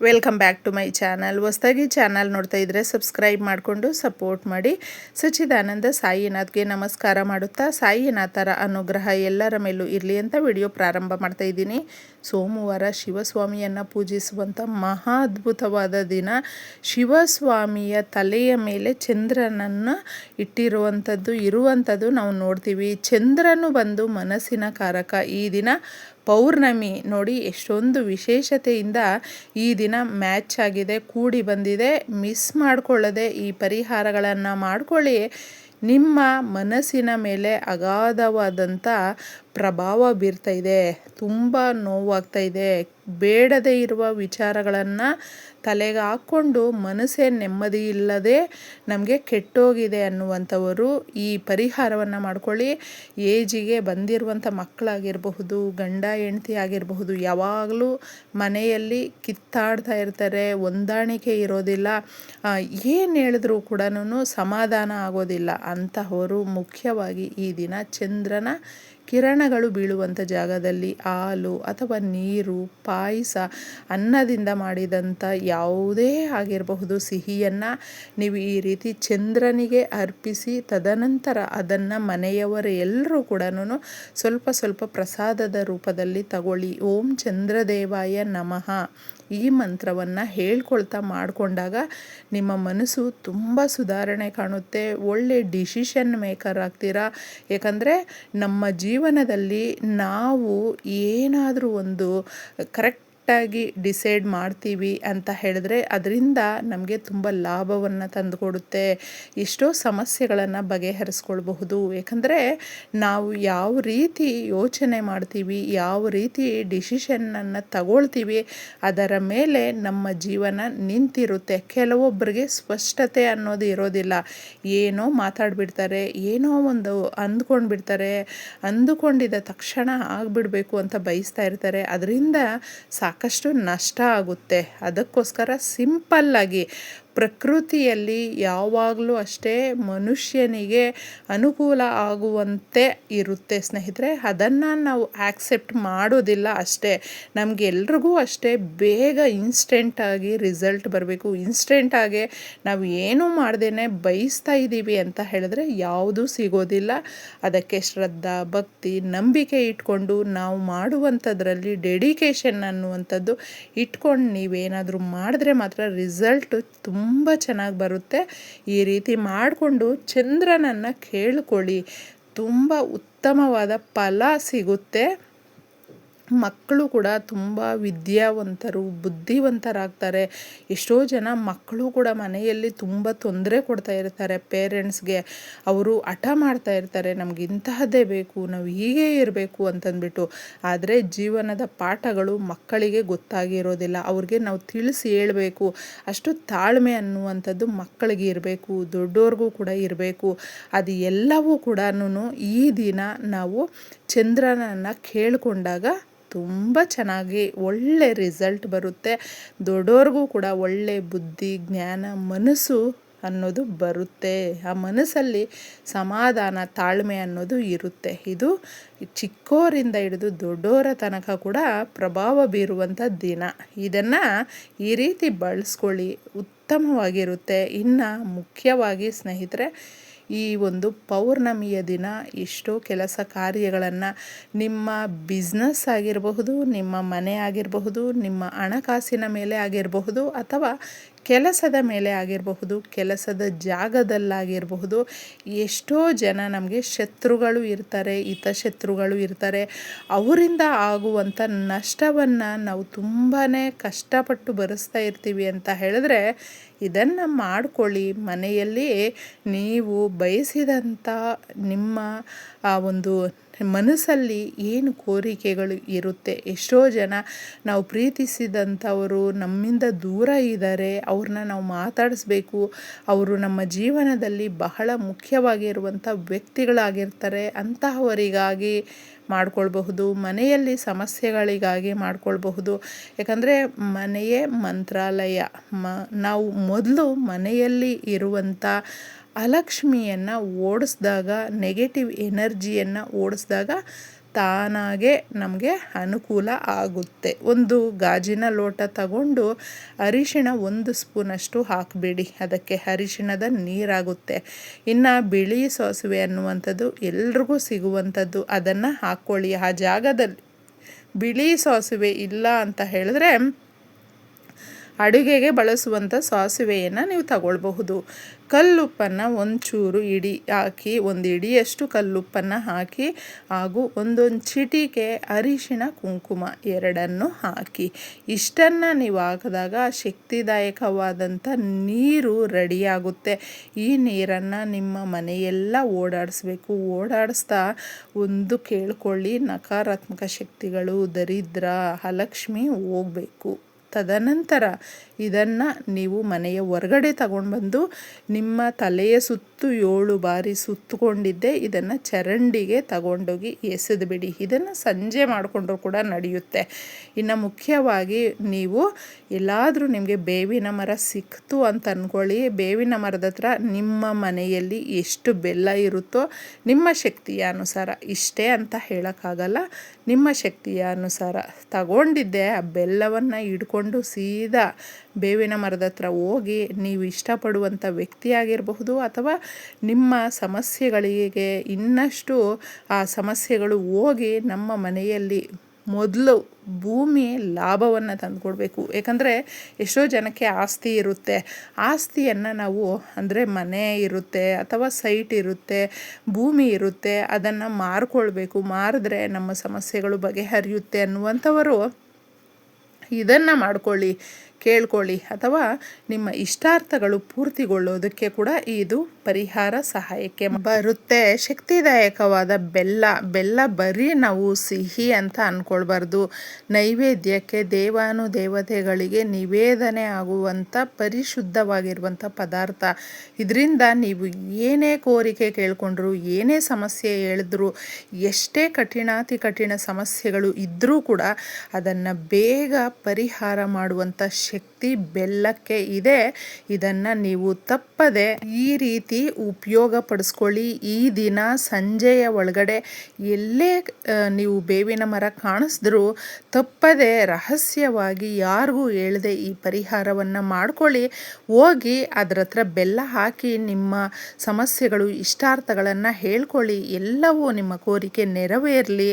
Welcome back to my channel. ಹೊಸದಾಗಿ channel ನೋಡ್ತಾ ಇದ್ದರೆ ಸಬ್ಸ್ಕ್ರೈಬ್ ಮಾಡಿಕೊಂಡು ಸಪೋರ್ಟ್ ಮಾಡಿ. ಸಚ್ಚಿದಾನಂದ ಸಾಯಿನಾಥ್ಗೆ ನಮಸ್ಕಾರ ಮಾಡುತ್ತಾ ಸಾಯಿನಾಥರ ಅನುಗ್ರಹ ಎಲ್ಲರ ಮೇಲೂ ಇರಲಿ ಅಂತ ವಿಡಿಯೋ ಪ್ರಾರಂಭ ಮಾಡ್ತಾ ಇದ್ದೀನಿ. ಸೋಮವಾರ ಶಿವಸ್ವಾಮಿಯನ್ನು ಪೂಜಿಸುವಂಥ ಮಹಾ ಅದ್ಭುತವಾದ ದಿನ. ಶಿವಸ್ವಾಮಿಯ ತಲೆಯ ಮೇಲೆ ಚಂದ್ರನನ್ನು ಇರುವಂಥದ್ದು ನಾವು ನೋಡ್ತೀವಿ. ಚಂದ್ರನು ಬಂದು ಮನಸ್ಸಿನ ಕಾರಕ. ಈ ದಿನ ಪೌರ್ಣಮಿ ನೋಡಿ, ಎಷ್ಟೊಂದು ವಿಶೇಷತೆಯಿಂದ ಈ ದಿನ ಮ್ಯಾಚ್ ಆಗಿದೆ, ಕೂಡಿ ಬಂದಿದೆ. ಮಿಸ್ ಮಾಡಿಕೊಳ್ಳದೆ ಈ ಪರಿಹಾರಗಳನ್ನು ಮಾಡಿಕೊಳ್ಳಿ. ನಿಮ್ಮ ಮನಸ್ಸಿನ ಮೇಲೆ ಅಗಾಧವಾದಂಥ ಪ್ರಭಾವ ಬೀರ್ತಾ ಇದೆ. ತುಂಬ ನೋವಾಗ್ತಾ ಇದೆ. ಬೇಡದೇ ಇರುವ ವಿಚಾರಗಳನ್ನು ತಲೆಗೆ ಹಾಕ್ಕೊಂಡು ಮನಸ್ಸೇ ನೆಮ್ಮದಿ ಇಲ್ಲದೆ ನಮಗೆ ಕೆಟ್ಟೋಗಿದೆ ಅನ್ನುವಂಥವರು ಈ ಪರಿಹಾರವನ್ನು ಮಾಡ್ಕೊಳ್ಳಿ. ಏಜಿಗೆ ಬಂದಿರುವಂಥ ಮಕ್ಕಳಾಗಿರಬಹುದು, ಗಂಡ ಹೆಂಡತಿ ಆಗಿರಬಹುದು, ಯಾವಾಗಲೂ ಮನೆಯಲ್ಲಿ ಕಿತ್ತಾಡ್ತಾ ಇರ್ತಾರೆ, ಹೊಂದಾಣಿಕೆ ಇರೋದಿಲ್ಲ, ಏನು ಹೇಳಿದ್ರೂ ಕೂಡ ಸಮಾಧಾನ ಆಗೋದಿಲ್ಲ. ಅಂತಹವರು ಮುಖ್ಯವಾಗಿ ಈ ದಿನ ಚಂದ್ರನ ಕಿರಣಗಳು ಬೀಳುವಂಥ ಜಾಗದಲ್ಲಿ ಹಾಲು ಅಥವಾ ನೀರು, ಪಾಯಸ, ಅನ್ನದಿಂದ ಮಾಡಿದಂಥ ಯಾವುದೇ ಆಗಿರಬಹುದು ಸಿಹಿಯನ್ನು ನೀವು ಈ ರೀತಿ ಚಂದ್ರನಿಗೆ ಅರ್ಪಿಸಿ, ತದನಂತರ ಅದನ್ನು ಮನೆಯವರ ಎಲ್ಲರೂ ಕೂಡ ಸ್ವಲ್ಪ ಸ್ವಲ್ಪ ಪ್ರಸಾದದ ರೂಪದಲ್ಲಿ ತಗೊಳ್ಳಿ. ಓಂ ಚಂದ್ರದೇವಾಯ ನಮಃ ಈ ಮಂತ್ರವನ್ನು ಹೇಳ್ಕೊಳ್ತಾ ಮಾಡಿಕೊಂಡಾಗ ನಿಮ್ಮ ಮನಸ್ಸು ತುಂಬ ಸುಧಾರಣೆ ಕಾಣುತ್ತೆ. ಒಳ್ಳೆ ಡಿಸಿಷನ್ ಮೇಕರ್ ಆಗ್ತೀರಾ. ಏಕೆಂದರೆ ನಮ್ಮ ಜೀವನದಲ್ಲಿ ನಾವು ಏನಾದರೂ ಒಂದು ಕರೆಕ್ಟಾಗಿ ಡಿಸೈಡ್ ಮಾಡ್ತೀವಿ ಅಂತ ಹೇಳಿದ್ರೆ ಅದರಿಂದ ನಮಗೆ ತುಂಬ ಲಾಭವನ್ನು ತಂದುಕೊಡುತ್ತೆ. ಎಷ್ಟೋ ಸಮಸ್ಯೆಗಳನ್ನು ಬಗೆಹರಿಸ್ಕೊಳ್ಬಹುದು. ಏಕೆಂದರೆ ನಾವು ಯಾವ ರೀತಿ ಯೋಚನೆ ಮಾಡ್ತೀವಿ, ಯಾವ ರೀತಿ ಡಿಸಿಷನ್ನನ್ನು ತಗೊಳ್ತೀವಿ, ಅದರ ಮೇಲೆ ನಮ್ಮ ಜೀವನ ನಿಂತಿರುತ್ತೆ. ಕೆಲವೊಬ್ಬರಿಗೆ ಸ್ಪಷ್ಟತೆ ಅನ್ನೋದು ಇರೋದಿಲ್ಲ. ಏನೋ ಮಾತಾಡಿಬಿಡ್ತಾರೆ, ಏನೋ ಒಂದು ಅಂದ್ಕೊಂಡ್ಬಿಡ್ತಾರೆ, ಅಂದುಕೊಂಡಿದ್ದ ತಕ್ಷಣ ಆಗಿಬಿಡಬೇಕು ಅಂತ ಬಯಸ್ತಾ ಇರ್ತಾರೆ. ಅದರಿಂದ ಸಾಕಷ್ಟು ನಷ್ಟ ಆಗುತ್ತೆ. ಅದಕ್ಕೋಸ್ಕರ ಸಿಂಪಲ್ಲಾಗಿ ಪ್ರಕೃತಿಯಲ್ಲಿ ಯಾವಾಗಲೂ ಅಷ್ಟೇ ಮನುಷ್ಯನಿಗೆ ಅನುಕೂಲ ಆಗುವಂತೆ ಇರುತ್ತೆ ಸ್ನೇಹಿತರೆ. ಅದನ್ನು ನಾವು ಆಕ್ಸೆಪ್ಟ್ ಮಾಡೋದಿಲ್ಲ ಅಷ್ಟೇ. ನಮಗೆಲ್ರಿಗೂ ಅಷ್ಟೇ ಬೇಗ ಇನ್ಸ್ಟೆಂಟಾಗಿ ರಿಸಲ್ಟ್ ಬರಬೇಕು. ಇನ್ಸ್ಟೆಂಟಾಗಿ ನಾವು ಏನೂ ಮಾಡ್ದೇ ಬಯಸ್ತಾ ಇದ್ದೀವಿ ಅಂತ ಹೇಳಿದ್ರೆ ಯಾವುದೂ ಸಿಗೋದಿಲ್ಲ. ಅದಕ್ಕೆ ಶ್ರದ್ಧಾ, ಭಕ್ತಿ, ನಂಬಿಕೆ ಇಟ್ಕೊಂಡು ನಾವು ಮಾಡುವಂಥದ್ರಲ್ಲಿ ಡೆಡಿಕೇಶನ್ ಅನ್ನುವಂಥದ್ದು ಇಟ್ಕೊಂಡು ನೀವೇನಾದರೂ ಮಾಡಿದ್ರೆ ಮಾತ್ರ ರಿಸಲ್ಟು ತುಂಬ ಚೆನ್ನಾಗಿ ಬರುತ್ತೆ. ಈ ರೀತಿ ಮಾಡಿಕೊಂಡು ಚಂದ್ರನನ್ನು ಕೇಳ್ಕೊಳ್ಳಿ, ತುಂಬ ಉತ್ತಮವಾದ ಫಲ ಸಿಗುತ್ತೆ. ಮಕ್ಕಳು ಕೂಡ ತುಂಬ ವಿದ್ಯಾವಂತರು, ಬುದ್ಧಿವಂತರಾಗ್ತಾರೆ. ಎಷ್ಟೋ ಜನ ಮಕ್ಕಳು ಕೂಡ ಮನೆಯಲ್ಲಿ ತುಂಬ ತೊಂದರೆ ಕೊಡ್ತಾ ಇರ್ತಾರೆ ಪೇರೆಂಟ್ಸ್ಗೆ. ಅವರು ಹಠ ಮಾಡ್ತಾ ಇರ್ತಾರೆ, ನಮ್ಗೆ ಇಂತಹದ್ದೇ ಬೇಕು, ನಾವು ಹೀಗೆ ಇರಬೇಕು ಅಂತಂದ್ಬಿಟ್ಟು. ಆದರೆ ಜೀವನದ ಪಾಠಗಳು ಮಕ್ಕಳಿಗೆ ಗೊತ್ತಾಗಿರೋದಿಲ್ಲ. ಅವ್ರಿಗೆ ನಾವು ತಿಳಿಸಿ ಹೇಳಬೇಕು. ಅಷ್ಟು ತಾಳ್ಮೆ ಅನ್ನುವಂಥದ್ದು ಮಕ್ಕಳಿಗೆ ಇರಬೇಕು, ದೊಡ್ಡವ್ರಿಗೂ ಕೂಡ ಇರಬೇಕು. ಅದು ಎಲ್ಲವೂ ಕೂಡ ಈ ದಿನ ನಾವು ಚಂದ್ರನನ್ನು ಕೇಳಿಕೊಂಡಾಗ ತುಂಬ ಚೆನ್ನಾಗಿ ಒಳ್ಳೆ ರಿಸಲ್ಟ್ ಬರುತ್ತೆ. ದೊಡ್ಡವ್ರಿಗೂ ಕೂಡ ಒಳ್ಳೆ ಬುದ್ಧಿ, ಜ್ಞಾನ, ಮನಸ್ಸು ಅನ್ನೋದು ಬರುತ್ತೆ. ಆ ಮನಸ್ಸಲ್ಲಿ ಸಮಾಧಾನ, ತಾಳ್ಮೆ ಅನ್ನೋದು ಇರುತ್ತೆ. ಇದು ಚಿಕ್ಕವರಿಂದ ಹಿಡಿದು ದೊಡ್ಡವರ ತನಕ ಕೂಡ ಪ್ರಭಾವ ಬೀರುವಂಥ ದಿನ. ಇದನ್ನು ಈ ರೀತಿ ಬಳಸ್ಕೊಳ್ಳಿ, ಉತ್ತಮವಾಗಿರುತ್ತೆ. ಇನ್ನು ಮುಖ್ಯವಾಗಿ ಸ್ನೇಹಿತರೆ, ಈ ಒಂದು ಪೌರ್ಣಮಿಯ ದಿನ ಎಷ್ಟೋ ಕೆಲಸ ಕಾರ್ಯಗಳನ್ನು, ನಿಮ್ಮ ಬಿಸ್ನೆಸ್ ಆಗಿರಬಹುದು, ನಿಮ್ಮ ಮನೆ ಆಗಿರಬಹುದು, ನಿಮ್ಮ ಹಣಕಾಸಿನ ಮೇಲೆ ಆಗಿರಬಹುದು, ಅಥವಾ ಕೆಲಸದ ಮೇಲೆ ಆಗಿರಬಹುದು, ಕೆಲಸದ ಜಾಗದಲ್ಲಾಗಿರಬಹುದು, ಎಷ್ಟೋ ಜನ ನಮಗೆ ಶತ್ರುಗಳು ಇರ್ತಾರೆ, ಹಿತಶತ್ರುಗಳು ಇರ್ತಾರೆ. ಅವರಿಂದ ಆಗುವಂಥ ನಷ್ಟವನ್ನು ನಾವು ತುಂಬಾ ಕಷ್ಟಪಟ್ಟು ಭರಿಸ್ತಾ ಇರ್ತೀವಿ ಅಂತ ಹೇಳಿದ್ರೆ ಇದನ್ನು ಮಾಡಿಕೊಳ್ಳಿ. ಮನೆಯಲ್ಲಿ ನೀವು ಬಯಸಿದಂಥ ನಿಮ್ಮ ಆ ಒಂದು ಮನಸ್ಸಲ್ಲಿ ಏನು ಕೋರಿಕೆಗಳು ಇರುತ್ತೆ. ಎಷ್ಟೋ ಜನ ನಾವು ಪ್ರೀತಿಸಿದಂಥವರು ನಮ್ಮಿಂದ ದೂರ ಇದ್ದಾರೆ, ಅವ್ರನ್ನ ನಾವು ಮಾತಾಡಿಸ್ಬೇಕು, ಅವರು ನಮ್ಮ ಜೀವನದಲ್ಲಿ ಬಹಳ ಮುಖ್ಯವಾಗಿರುವಂಥ ವ್ಯಕ್ತಿಗಳಾಗಿರ್ತಾರೆ. ಅಂತಹವರಿಗಾಗಿ ಮಾಡ್ಕೊಳ್ಬಹುದು. ಮನೆಯಲ್ಲಿ ಸಮಸ್ಯೆಗಳಿಗಾಗಿ ಮಾಡ್ಕೊಳ್ಬಹುದು. ಯಾಕಂದರೆ ಮನೆಯೇ ಮಂತ್ರಾಲಯ. ನಾವು ಮೊದಲು ಮನೆಯಲ್ಲಿ ಇರುವಂಥ ಅಲಕ್ಷ್ಮಿಯನ್ನು ಓಡಿಸಿದಾಗ, ನೆಗೆಟಿವ್ ಎನರ್ಜಿಯನ್ನು ಓಡಿಸಿದಾಗ ತಾನಾಗೆ ನಮಗೆ ಅನುಕೂಲ ಆಗುತ್ತೆ. ಒಂದು ಗಾಜಿನ ಲೋಟ ತಗೊಂಡು ಅರಿಶಿಣ 1 ಸ್ಪೂನಷ್ಟು ಹಾಕಬೇಡಿ, ಅದಕ್ಕೆ ಅರಿಶಿಣದ ನೀರಾಗುತ್ತೆ. ಇನ್ನು ಬಿಳಿ ಸಾಸಿವೆ ಅನ್ನುವಂಥದ್ದು ಎಲ್ರಿಗೂ ಸಿಗುವಂಥದ್ದು, ಅದನ್ನು ಹಾಕ್ಕೊಳ್ಳಿ. ಆ ಜಾಗದಲ್ಲಿ ಬಿಳಿ ಸಾಸಿವೆ ಇಲ್ಲ ಅಂತ ಹೇಳಿದ್ರೆ ಅಡುಗೆಗೆ ಬಳಸುವಂಥ ಸಾಸಿವೆಯನ್ನು ನೀವು ತಗೊಳ್ಬಹುದು. ಕಲ್ಲುಪ್ಪನ್ನು ಒಂಚೂರು ಇಡಿ ಹಾಕಿ, 1 ಇಡಿಯಷ್ಟು ಕಲ್ಲುಪ್ಪನ್ನು ಹಾಕಿ, ಹಾಗೂ ಒಂದೊಂದು ಚಿಟಿಕೆ ಅರಿಶಿಣ ಕುಂಕುಮ ಎರಡನ್ನು ಹಾಕಿ. ಇಷ್ಟನ್ನು ನೀವು ಹಾಕಿದಾಗ ಶಕ್ತಿದಾಯಕವಾದಂಥ ನೀರು ರೆಡಿಯಾಗುತ್ತೆ. ಈ ನೀರನ್ನು ನಿಮ್ಮ ಮನೆಯೆಲ್ಲ ಓಡಾಡಿಸ್ಬೇಕು. ಓಡಾಡಿಸ್ತಾ ಒಂದು ಕೇಳ್ಕೊಳ್ಳಿ, ನಕಾರಾತ್ಮಕ ಶಕ್ತಿಗಳು, ದರಿದ್ರ, ಅಲಕ್ಷ್ಮಿ ಹೋಗಬೇಕು. ತದನಂತರ ಇದನ್ನು ನೀವು ಮನೆಯ ಹೊರಗಡೆ ತಗೊಂಡು ಬಂದು ನಿಮ್ಮ ತಲೆಯ ಸುತ್ತು 7 ಬಾರಿ ಸುತ್ತಕೊಂಡಿದ್ದೆ ಇದನ್ನು ಚರಂಡಿಗೆ ತಗೊಂಡೋಗಿ ಎಸೆದುಬಿಡಿ. ಇದನ್ನು ಸಂಜೆ ಮಾಡಿಕೊಂಡ್ರೂ ಕೂಡ ನಡೆಯುತ್ತೆ. ಇನ್ನು ಮುಖ್ಯವಾಗಿ ನೀವು ಎಲ್ಲಾದರೂ ನಿಮಗೆ ಬೇವಿನ ಮರ ಸಿಕ್ತು ಅಂತ ಅಂದ್ಕೊಳ್ಳಿ. ಬೇವಿನ ಮರದ ಹತ್ರ ನಿಮ್ಮ ಮನೆಯಲ್ಲಿ ಎಷ್ಟು ಬೆಲ್ಲ ಇರುತ್ತೋ ನಿಮ್ಮ ಶಕ್ತಿಯ ಅನುಸಾರ, ಇಷ್ಟೇ ಅಂತ ಹೇಳೋಕ್ಕಾಗಲ್ಲ, ನಿಮ್ಮ ಶಕ್ತಿಯ ಅನುಸಾರ ತಗೊಂಡಿದ್ದೆ ಆ ಬೆಲ್ಲವನ್ನು ಹಿಡ್ಕೊಂಡು ಸೀದಾ ಬೇವಿನ ಮರದ ಹತ್ರ ಹೋಗಿ, ನೀವು ಇಷ್ಟಪಡುವಂಥ ವ್ಯಕ್ತಿಯಾಗಿರಬಹುದು ಅಥವಾ ನಿಮ್ಮ ಸಮಸ್ಯೆಗಳಿಗೆ ಇನ್ನಷ್ಟು ಆ ಸಮಸ್ಯೆಗಳು ಹೋಗಿ ನಮ್ಮ ಮನೆಯಲ್ಲಿ ಮೊದಲು ಭೂಮಿ ಲಾಭವನ್ನು ತಂದುಕೊಡ್ಬೇಕು. ಯಾಕಂದರೆ ಎಷ್ಟೋ ಜನಕ್ಕೆ ಆಸ್ತಿ ಇರುತ್ತೆ. ಆಸ್ತಿಯನ್ನು ನಾವು ಅಂದರೆ ಮನೆ ಇರುತ್ತೆ ಅಥವಾ ಸೈಟ್ ಇರುತ್ತೆ, ಭೂಮಿ ಇರುತ್ತೆ, ಅದನ್ನು ಮಾರ್ಕೊಳ್ಬೇಕು. ಮಾರಿದ್ರೆ ನಮ್ಮ ಸಮಸ್ಯೆಗಳು ಬಗೆಹರಿಯುತ್ತೆ ಅನ್ನುವಂಥವರು ಇದನ್ನು ಮಾಡ್ಕೊಳ್ಳಿ, ಕೇಳ್ಕೊಳ್ಳಿ. ಅಥವಾ ನಿಮ್ಮ ಇಷ್ಟಾರ್ಥಗಳು ಪೂರ್ತಿಗೊಳ್ಳೋದಕ್ಕೆ ಕೂಡ ಇದು ಪರಿಹಾರ ಸಹಾಯಕ್ಕೆ ಬರುತ್ತೆ. ಶಕ್ತಿದಾಯಕವಾದ ಬೆಲ್ಲ ಬರೀ ನಾವು ಸಿಹಿ ಅಂತ ಅಂದ್ಕೊಳ್ಬಾರ್ದು. ನೈವೇದ್ಯಕ್ಕೆ ದೇವಾನುದೇವತೆಗಳಿಗೆ ನಿವೇದನೆ ಆಗುವಂಥ ಪರಿಶುದ್ಧವಾಗಿರುವಂಥ ಪದಾರ್ಥ. ಇದರಿಂದ ನೀವು ಏನೇ ಕೋರಿಕೆ ಕೇಳಿಕೊಂಡ್ರು, ಏನೇ ಸಮಸ್ಯೆ ಹೇಳಿದ್ರು, ಎಷ್ಟೇ ಕಠಿಣ ಸಮಸ್ಯೆಗಳು ಇದ್ದರೂ ಕೂಡ ಅದನ್ನು ಬೇಗ ಪರಿಹಾರ ಮಾಡುವಂಥ ಶಕ್ತಿ ಬೆಲ್ಲಕ್ಕೆ ಇದೆ. ಇದನ್ನು ನೀವು ತಪ್ಪದೆ ಈ ರೀತಿ ಉಪಯೋಗ ಪಡಿಸ್ಕೊಳ್ಳಿ. ಈ ದಿನ ಸಂಜೆಯ ಒಳಗಡೆ ಎಲ್ಲೇ ನೀವು ಬೇವಿನ ಮರ ಕಾಣಿಸಿದ್ರೂ ತಪ್ಪದೆ ರಹಸ್ಯವಾಗಿ ಯಾರಿಗೂ ಹೇಳದೆ ಈ ಪರಿಹಾರವನ್ನು ಮಾಡ್ಕೊಳ್ಳಿ. ಹೋಗಿ ಅದರ ಹತ್ರ ಬೆಲ್ಲ ಹಾಕಿ ನಿಮ್ಮ ಸಮಸ್ಯೆಗಳು, ಇಷ್ಟಾರ್ಥಗಳನ್ನು ಹೇಳ್ಕೊಳ್ಳಿ. ಎಲ್ಲವೂ ನಿಮ್ಮ ಕೋರಿಕೆ ನೆರವೇರಲಿ.